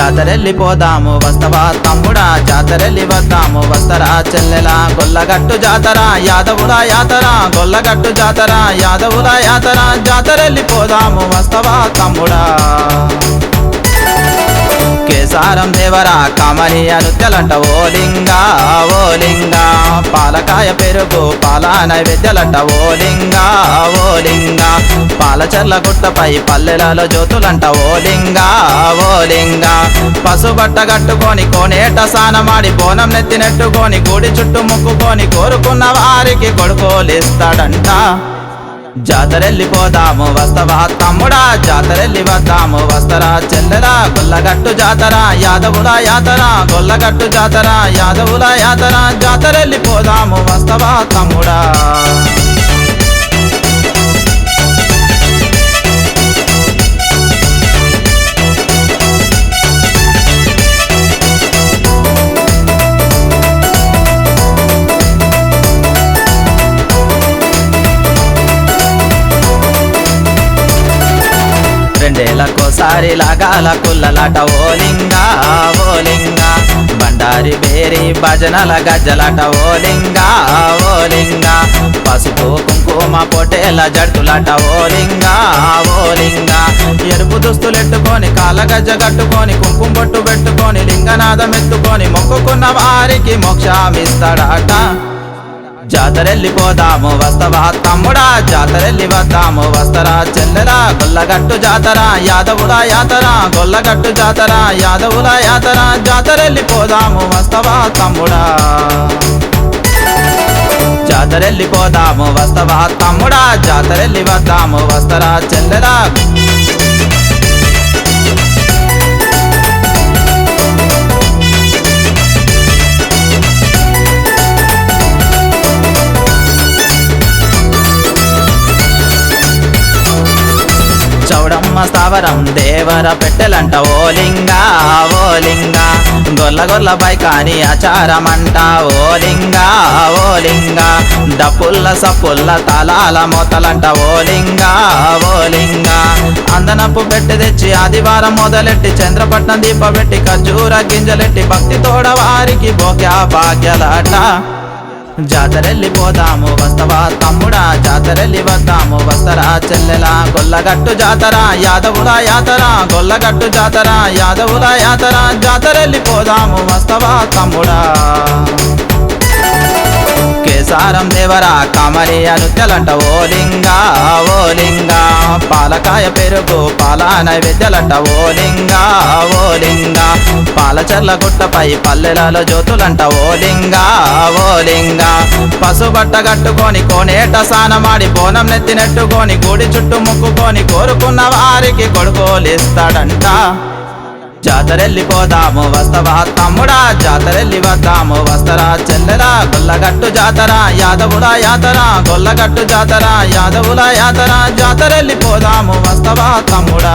జాతరెళ్ళిపోదాము వస్తవా తమ్ముడా, జాతరెళ్ళి వద్దాము వస్తరా చెల్లెలా. గొల్లగట్టు జాతర యాదవుల యాతర, గొల్లగట్టు జాతర యాదవుల యాతర, జాతరెళ్ళిపోదాము వస్తవా తమ్ముడా. కేసారం దేవరా కామనీయ నృత్యాలంట ఓలింగా ఓలింగా, పాలకాయ పెరుగు పాల నైవేద్యాలంట ఓలింగా ఓలింగా, పాలచర్ల గుట్టపై పల్లెలలో జ్యోతులంట ఓలింగా ఓలింగా, పసుబట్ట కట్టుకొని కోనేట స్నానమాడి బోనం నెత్తినెట్టుకొని గుడి చుట్టూ ముక్కుకొని కోరుకున్న వారికి కొడుకోలిస్తాడంట. జాతరెళ్ళిపోదాము వస్తవా తమ్ముడా, జాతరెళ్ళి వద్దాము వస్తరా చెల్లెలా. గొల్లగట్టు జాతర యాదవుల యాతర, గొల్లగట్టు జాతర యాదవుల యాతర, జాతరెళ్ళిపోదాము వస్తవా తమ్ముడా. రెండేళ్ళకోసారి లాగాల కుల్లలాట ఓలింగా ఓలింగా, బండారి బేరి భజనల గజ్జలాట ఓలింగా ఓలింగా, పసుపు కుంకుమ పొటేల జడులాట ఓలింగా ఓలింగా, ఎరుపు దుస్తులెట్టుకొని కాళ్ళ గజ్జ కట్టుకొని కుంకుమ బొట్టు పెట్టుకొని లింగనాదం ఎత్తుకొని మొక్కుకున్న వారికి మోక్షమిస్తాడట. జాతరెళ్ళిపోదాము వస్తవా తమ్ముడా, జాతరెళ్ళి వద్దాము వస్తరా చెల్లెలా. గొల్లగట్టు జాతర యాదవుల యాతర, గొల్లగట్టు జాతర యాదవుల యాతర, జాతరెళ్ళిపోదాము వస్తవా తమ్ముడా. జాతరెళ్ళిపోదాము వస్తవా తమ్ముడా, జాతరెళ్ళి వద్దాము వస్తరా చెల్లెలా. చౌడమ్మ స్థావరం దేవర పెట్టెలంట ఓలింగా ఓలింగా, గొల్ల గొల్ల బైకాని ఆచారమంట ఓలింగా ఓలింగా, డప్పుల్ల సప్పుల్ల తాళాల మోతలంట ఓలింగా ఓలింగా, అందనపు పెట్టి తెచ్చి ఆదివారం మొదలెట్టి చంద్రపట్నం దీపబెట్టి ఖర్జూర గింజలెట్టి భక్తి తోడ వారికి భోగ్య భాగ్యలాట. జాతరెళ్ళిపోదాము వస్తవా తమ్ముడా, జాతరెళ్ళి వద్దాము వస్తరా చెల్లెలా. గొల్లగట్టు జాతర యాదవుల యాతర, గొల్లగట్టు జాతర యాదవుల యాతర, జాతరెళ్ళిపోదాము వస్తవా తమ్ముడా. కేసారం దేవరా కామనీయ నృత్యాలంట ఓలింగా ఓలింగా, పాలకాయ పెరుగు పాల నైవేద్యాలంట ఓలింగా ఓలింగా, పాలచర్ల గుట్టపై పల్లెలలో జ్యోతులంట ఓలింగా ఓలింగా, పసుబట్ట కట్టుకొని కోనేట స్నానమాడి బోనం నెత్తినెట్టుకొని గుడి చుట్టూ ముక్కుకొని కోరుకున్న వారికి కొడుకోలిస్తాడంట. జాతరెళ్ళిపోదాము వస్తవా తమ్ముడా, జాతరెళ్ళి వద్దాము వస్తరా చెల్లెలా. గొల్లగట్టు జాతర యాదవుల యాతర, గొల్లగట్టు జాతర యాదవుల యాతర, జాతరెళ్ళిపోదాము వస్తవా తమ్ముడా.